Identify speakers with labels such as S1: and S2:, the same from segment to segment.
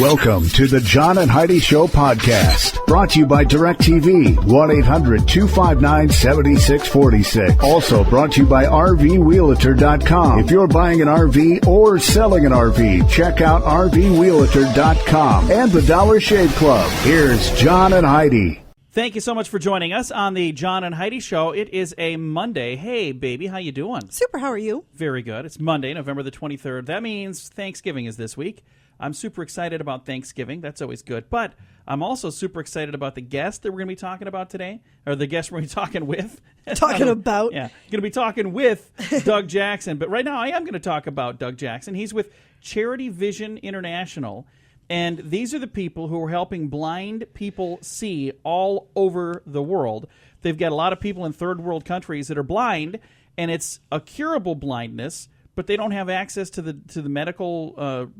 S1: Welcome to the John and Heidi Show podcast, brought to you by DirecTV, 1-800-259-7646. Also brought to you by RVRealtor.com. If you're buying an RV or selling an RV, check out RVRealtor.com and the Dollar Shave Club. Here's John and Heidi.
S2: Thank you so much for joining us on the John and Heidi Show. It is a Monday. Hey, baby, how you doing?
S3: Super, how are you?
S2: Very good. It's Monday, November the 23rd. That means Thanksgiving is this week. I'm super excited about Thanksgiving. That's always good. But I'm also super excited about the guest that we're going to be talking about today, or the guest we're going to be talking with.
S3: Talking about?
S2: Yeah, going to be talking with Doug Jackson. But right now I am going to talk about Doug Jackson. He's with CharityVision International. And these are the people who are helping blind people see all over the world. They've got a lot of people in third world countries that are blind, and it's a curable blindness, but they don't have access to the medical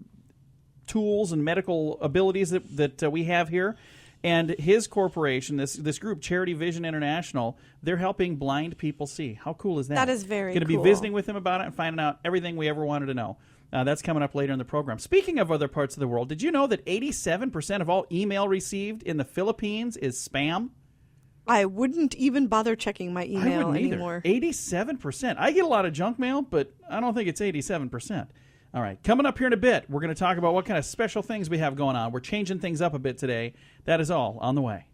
S2: tools and medical abilities that we have here. And his corporation, this group, CharityVision International, they're helping blind people see. How cool is that?
S3: That is very cool.
S2: Going to be visiting with him about it and finding out everything we ever wanted to know. That's coming up later in the program. Speaking of other parts of the world, did you know that 87% of all email received in the Philippines is spam?
S3: I wouldn't even bother checking my email anymore.
S2: 87%. I get a lot of junk mail, but I don't think it's 87%. All right, coming up here in a bit, we're going to talk about what kind of special things we have going on. We're changing things up a bit today. That is all on the way.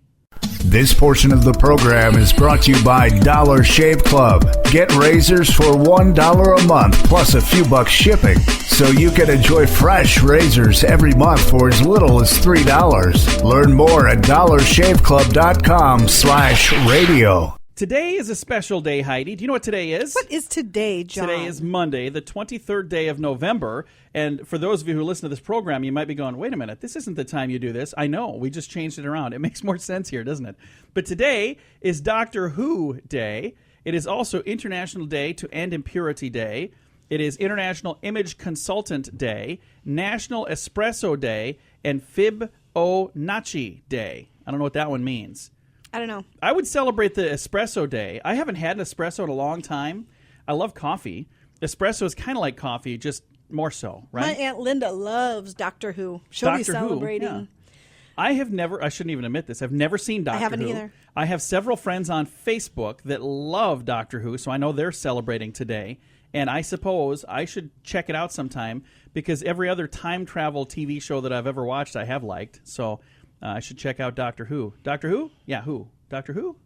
S1: This portion of the program is brought to you by Dollar Shave Club. Get razors for $1 a month plus a few bucks shipping, so you can enjoy fresh razors every month for as little as $3. Learn more at dollarshaveclub.com/radio.
S2: Today is a special day, Heidi. Do you know what today is?
S3: What is today, John?
S2: Today is Monday, the 23rd day of November. And for those of you who listen to this program, you might be going, wait a minute, this isn't the time you do this. I know, we just changed it around. It makes more sense here, doesn't it? But today is Doctor Who Day. It is also International Day to End Impurity Day. It is International Image Consultant Day, National Espresso Day, and Fibonacci Day. I don't know what that one means.
S3: I don't know.
S2: I would celebrate the espresso day. I haven't had an espresso in a long time. I love coffee. Espresso is kind of like coffee, just more so, right?
S3: My Aunt Linda loves Doctor Who. She'll be celebrating.
S2: Yeah. I shouldn't even admit this, I've never seen Doctor Who.
S3: I haven't either.
S2: I have several friends on Facebook that love Doctor Who, so I know they're celebrating today. And I suppose I should check it out sometime, because every other time travel TV show that I've ever watched I have liked. So I should check out Doctor Who. Doctor Who? Yeah, who? Doctor Who?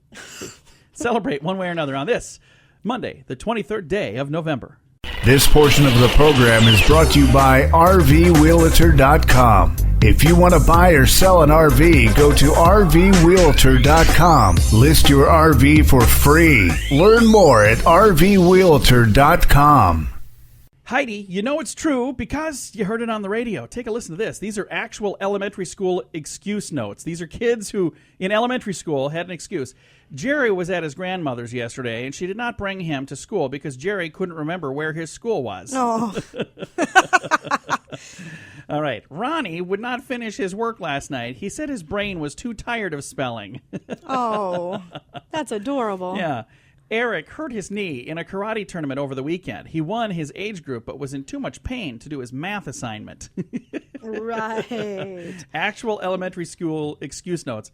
S2: Celebrate one way or another on this Monday, the 23rd day of November.
S1: This portion of the program is brought to you by RVRealtor.com. If you want to buy or sell an RV, go to RVRealtor.com. List your RV for free. Learn more at RVRealtor.com.
S2: Heidi, you know it's true because you heard it on the radio. Take a listen to this. These are actual elementary school excuse notes. These are kids who, in elementary school, had an excuse. Jerry was at his grandmother's yesterday, and she did not bring him to school because Jerry couldn't remember where his school was.
S3: Oh.
S2: All right. Ronnie would not finish his work last night. He said his brain was too tired of spelling.
S3: Oh, that's adorable.
S2: Yeah. Eric hurt his knee in a karate tournament over the weekend. He won his age group, but was in too much pain to do his math assignment.
S3: Right.
S2: Actual elementary school excuse notes.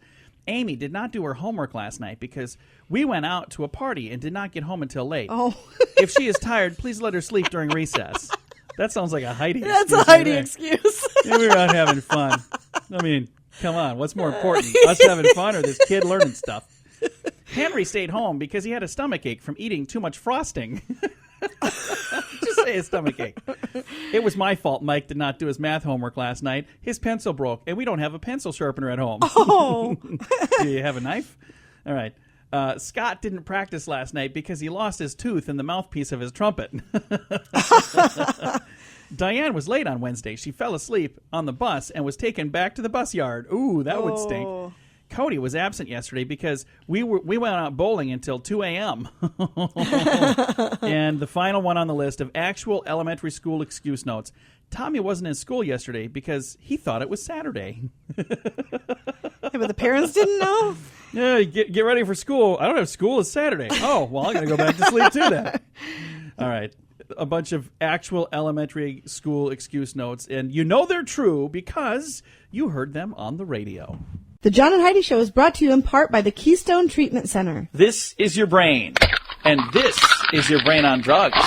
S2: Amy did not do her homework last night because we went out to a party and did not get home until late.
S3: Oh.
S2: If she is tired, please let her sleep during recess. That sounds like a Heidi excuse.
S3: That's a Heidi excuse.
S2: Yeah, we were out having fun. I mean, come on. What's more important, us having fun or this kid learning stuff? Henry stayed home because he had a stomachache from eating too much frosting. Just say a stomachache. It was my fault Mike did not do his math homework last night. His pencil broke, and we don't have a pencil sharpener at home.
S3: Oh.
S2: Do you have a knife? All right. Scott didn't practice last night because he lost his tooth in the mouthpiece of his trumpet. Diane was late on Wednesday. She fell asleep on the bus and was taken back to the bus yard. Ooh, that would stink. Cody was absent yesterday because we went out bowling until 2 a.m. And the final one on the list of actual elementary school excuse notes. Tommy wasn't in school yesterday because he thought it was Saturday.
S3: Yeah, but the parents didn't know?
S2: Yeah, get ready for school. I don't have school. It's Saturday. Oh, well, I'm going to go back to sleep too then. All right. a bunch of actual elementary school excuse notes, and you know they're true because you heard them on the radio.
S4: The John and Heidi Show is brought to you in part by the Keystone Treatment Center.
S2: This is your brain, and this is your brain on drugs.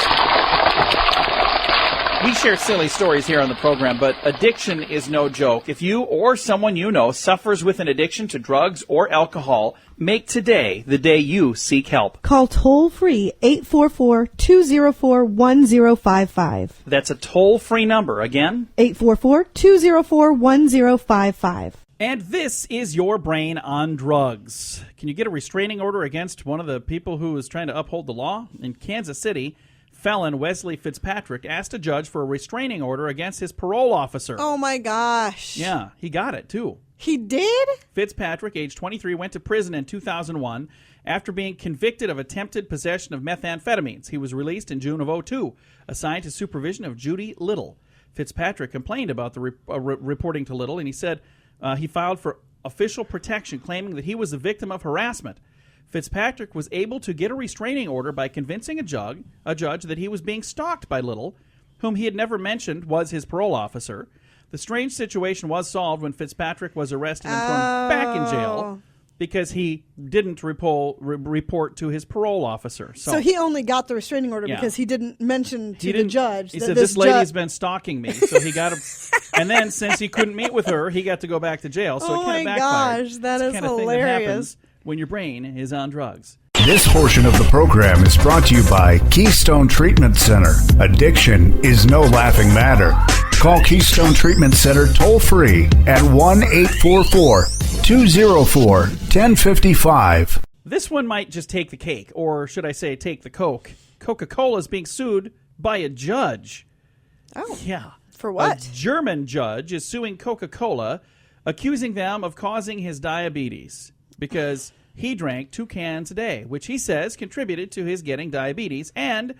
S2: We share silly stories here on the program, but addiction is no joke. If you or someone you know suffers with an addiction to drugs or alcohol, make today the day you seek help.
S4: Call toll-free 844-204-1055.
S2: That's a toll-free number. Again?
S4: 844-204-1055.
S2: And this is your brain on drugs. Can you get a restraining order against one of the people who is trying to uphold the law? In Kansas City, felon Wesley Fitzpatrick asked a judge for a restraining order against his parole officer.
S3: Oh, my gosh.
S2: Yeah, he got it, too.
S3: He did?
S2: Fitzpatrick, age 23, went to prison in 2001 after being convicted of attempted possession of methamphetamines. He was released in June of 2002, assigned to supervision of Judy Little. Fitzpatrick complained about the reporting to Little, and he said he filed for official protection, claiming that he was a victim of harassment. Fitzpatrick was able to get a restraining order by convincing a judge that he was being stalked by Little, whom he had never mentioned was his parole officer. The strange situation was solved when Fitzpatrick was arrested and thrown back in jail because he didn't report to his parole officer.
S3: So he only got the restraining order because he didn't mention to the judge.
S2: He said, this lady's been stalking me. So he got and then since he couldn't meet with her, he got to go back to jail. So it kind of backfired.
S3: Gosh, that is
S2: kind of
S3: hilarious.
S2: Thing that happens when your brain is on drugs.
S1: This portion of the program is brought to you by Keystone Treatment Center. Addiction is no laughing matter. Call Keystone Treatment Center toll-free at 1-844-204-1055.
S2: This one might just take the cake, or should I say take the Coke. Coca-Cola is being sued by a judge.
S3: Oh.
S2: Yeah.
S3: For what?
S2: A German judge is suing Coca-Cola, accusing them of causing his diabetes because he drank 2 cans a day, which he says contributed to his getting diabetes, and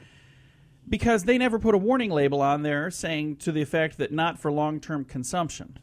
S2: because they never put a warning label on there saying to the effect that not for long-term consumption.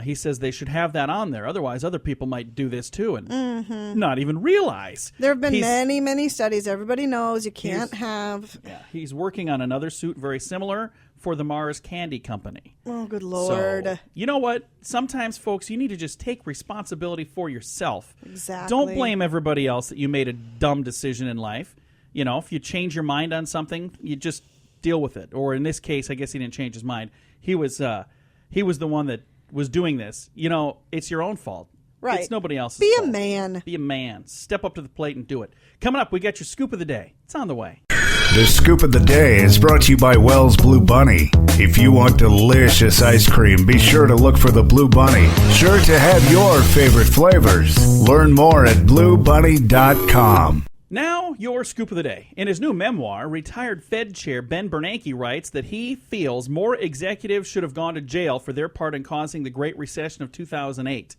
S2: He says they should have that on there. Otherwise, other people might do this too and not even realize.
S3: There have been many, many studies. Everybody knows you can't have.
S2: Yeah, he's working on another suit very similar for the Mars Candy Company.
S3: Oh, good Lord.
S2: So, you know what? Sometimes, folks, you need to just take responsibility for yourself.
S3: Exactly.
S2: Don't blame everybody else that you made a dumb decision in life. You know, if you change your mind on something, you just deal with it. Or in this case, I guess he didn't change his mind. He was the one that was doing this. You know, it's your own fault.
S3: Right.
S2: It's nobody else's
S3: fault.
S2: Be
S3: a man.
S2: Be a man. Step up to the plate and do it. Coming up, we got your scoop of the day. It's on the way.
S1: The Scoop of the Day is brought to you by Wells Blue Bunny. If you want delicious ice cream, be sure to look for the Blue Bunny. Sure to have your favorite flavors. Learn more at bluebunny.com.
S2: Now, your scoop of the day. In his new memoir, retired Fed Chair Ben Bernanke writes that he feels more executives should have gone to jail for their part in causing the Great Recession of 2008.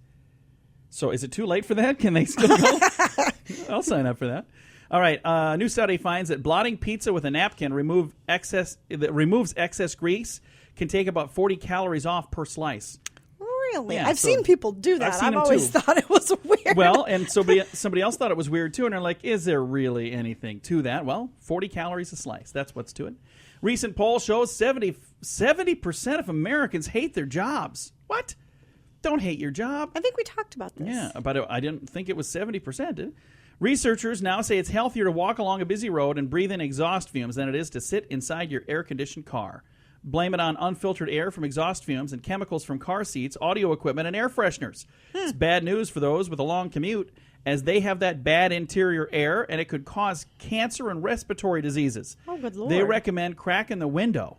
S2: So is it too late for that? Can they still go? I'll sign up for that. All right. A new study finds that blotting pizza with a napkin removes excess grease can take about 40 calories off per slice.
S3: Really?
S2: Yeah,
S3: I've seen people do that. I've always thought it was weird.
S2: Well, and somebody else thought it was weird too, and they're like, is there really anything to that? Well, 40 calories a slice. That's what's to it. Recent poll shows 70% of Americans hate their jobs. What? Don't hate your job.
S3: I think we talked about this.
S2: Yeah, but I didn't think it was 70%, did it? Researchers now say it's healthier to walk along a busy road and breathe in exhaust fumes than it is to sit inside your air-conditioned car. Blame it on unfiltered air from exhaust fumes and chemicals from car seats, audio equipment, and air fresheners. It's bad news for those with a long commute, as they have that bad interior air, and it could cause cancer and respiratory diseases.
S3: Oh, good Lord.
S2: They recommend cracking the window,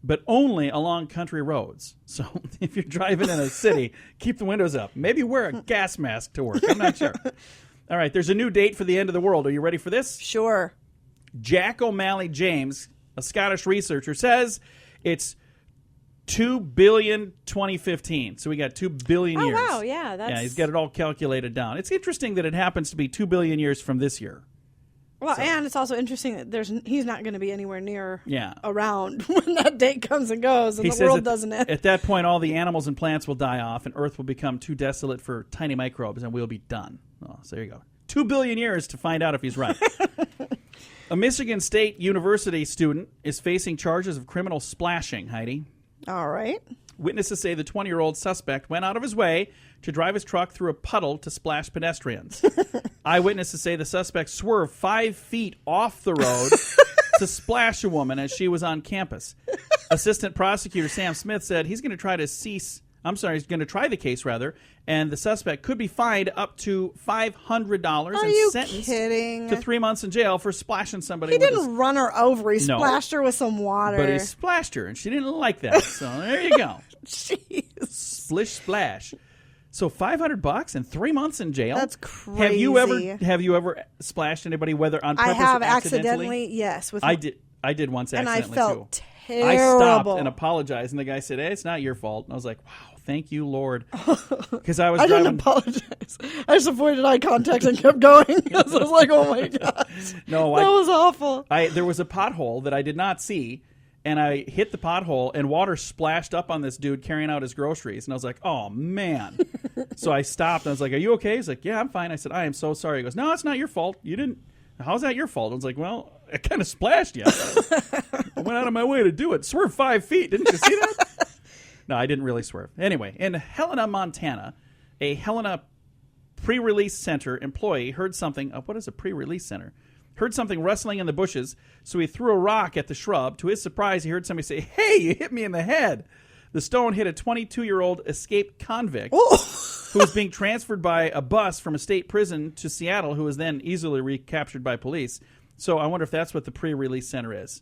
S2: but only along country roads. So if you're driving in a city, keep the windows up. Maybe wear a gas mask to work. I'm not sure. All right, there's a new date for the end of the world. Are you ready for this?
S3: Sure.
S2: Jack O'Malley James, a Scottish researcher, says it's 2 billion 2015. So we got 2 billion years.
S3: Oh, wow, yeah.
S2: Yeah, he's got it all calculated down. It's interesting that it happens to be 2 billion years from this year.
S3: Well, and it's also interesting that he's not going to be anywhere near around when that date comes and goes, and the world doesn't end.
S2: At that point, all the animals and plants will die off, and Earth will become too desolate for tiny microbes, and we'll be done. Oh, so there you go. 2 billion years to find out if he's right. A Michigan State University student is facing charges of criminal splashing, Heidi.
S3: All right.
S2: Witnesses say the 20-year-old suspect went out of his way to drive his truck through a puddle to splash pedestrians. Eyewitnesses say the suspect swerved 5 feet off the road to splash a woman as she was on campus. Assistant prosecutor Sam Smith said he's going to try the case, and the suspect could be fined up to $500 and sentenced to 3 months in jail for splashing somebody.
S3: He didn't run her over. He splashed her with some water.
S2: But he splashed her, and she didn't like that. So there you go.
S3: Jeez.
S2: Splish splash. So $500 and 3 months in jail.
S3: That's crazy.
S2: Have you ever splashed anybody, whether on purpose
S3: I have
S2: or accidentally?
S3: Yes.
S2: I did once accidentally,
S3: and I felt
S2: too.
S3: Terrible.
S2: I stopped and apologized, and the guy said, "Hey, it's not your fault." And I was like, "Wow, thank you, Lord," because I didn't
S3: apologize. I just avoided eye contact and kept going. I was like, "Oh my god,
S2: no,
S3: that was awful."
S2: There was a pothole that I did not see, and I hit the pothole, and water splashed up on this dude carrying out his groceries, and I was like, "Oh man!" So I stopped, and I was like, "Are you okay?" He's like, "Yeah, I'm fine." I said, "I am so sorry." He goes, "No, it's not your fault. You didn't. How's that your fault?" I was like, "Well, I kind of splashed you. I went out of my way to do it. Swerved 5 feet. Didn't you see that?" No, I didn't really swerve. Anyway, in Helena, Montana, a Helena pre-release center employee heard something. What is a pre-release center? Heard something rustling in the bushes, so he threw a rock at the shrub. To his surprise, he heard somebody say, "Hey, you hit me in the head." The stone hit a 22-year-old escaped convict who was being transferred by a bus from a state prison to Seattle, who was then easily recaptured by police. So I wonder if that's what the pre-release center is.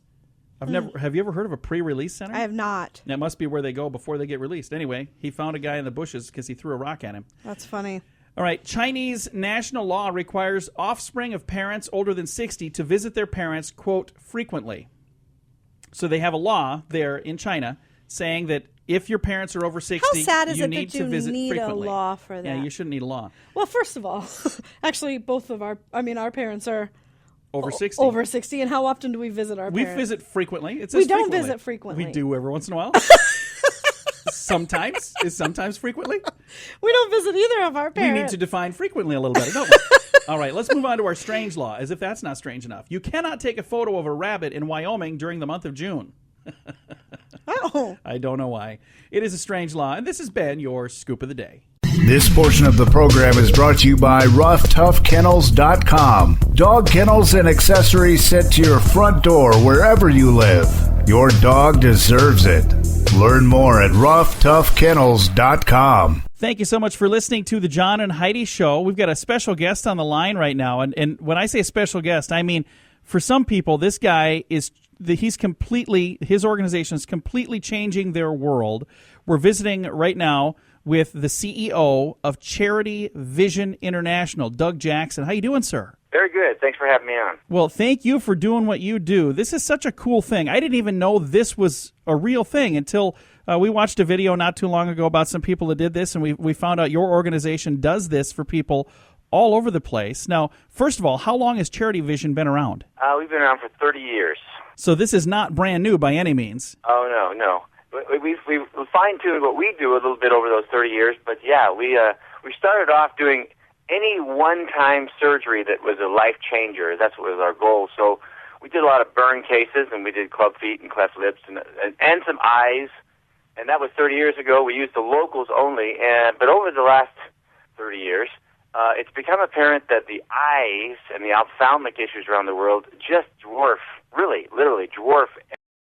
S2: Have you ever heard of a pre-release center?
S3: I have not.
S2: That must be where they go before they get released. Anyway, he found a guy in the bushes because he threw a rock at him.
S3: That's funny.
S2: All right. Chinese national law requires offspring of parents older than 60 to visit their parents, quote, frequently. So they have a law there in China saying that if your parents are over 60,
S3: how sad is
S2: you
S3: it
S2: need
S3: that
S2: to visit
S3: need
S2: frequently.
S3: A law for that?
S2: Yeah, you shouldn't need a law.
S3: Well, first of all, actually, our parents are
S2: over 60.
S3: Over 60, and how often do we visit our parents?
S2: We visit frequently.
S3: We don't visit frequently.
S2: We do every once in a while. Sometimes frequently.
S3: We don't visit either of our parents.
S2: We need to define frequently a little better, don't we? All right, let's move on to our strange law, as if that's not strange enough. You cannot take a photo of a rabbit in Wyoming during the month of June.
S3: Oh.
S2: I don't know why. It is a strange law, and this has been your Scoop of the Day.
S1: This portion of the program is brought to you by RoughToughKennels.com. Dog kennels and accessories sent to your front door wherever you live. Your dog deserves it. Learn more at RoughToughKennels.com.
S2: Thank you so much for listening to the John and Heidi Show. We've got a special guest on the line right now, and when I say special guest, I mean for some people, this guy his organization is completely changing their world. We're visiting right now with the CEO of CharityVision International, Doug Jackson. How you doing, sir?
S5: Very good. Thanks for having me on.
S2: Well, thank you for doing what you do. This is such a cool thing. I didn't even know this was a real thing until we watched a video not too long ago about some people that did this, and we found out your organization does this for people all over the place. Now, first of all, how long has CharityVision been around?
S5: We've been around for 30 years.
S2: So this is not brand new by any means.
S5: Oh, no. We've fine-tuned what we do a little bit over those 30 years, but yeah, we started off doing any one-time surgery that was a life changer. That's what was our goal. So we did a lot of burn cases, and we did club feet and cleft lips and some eyes, and that was 30 years ago. We used the locals only, but over the last 30 years, it's become apparent that the eyes and the ophthalmic issues around the world just literally dwarf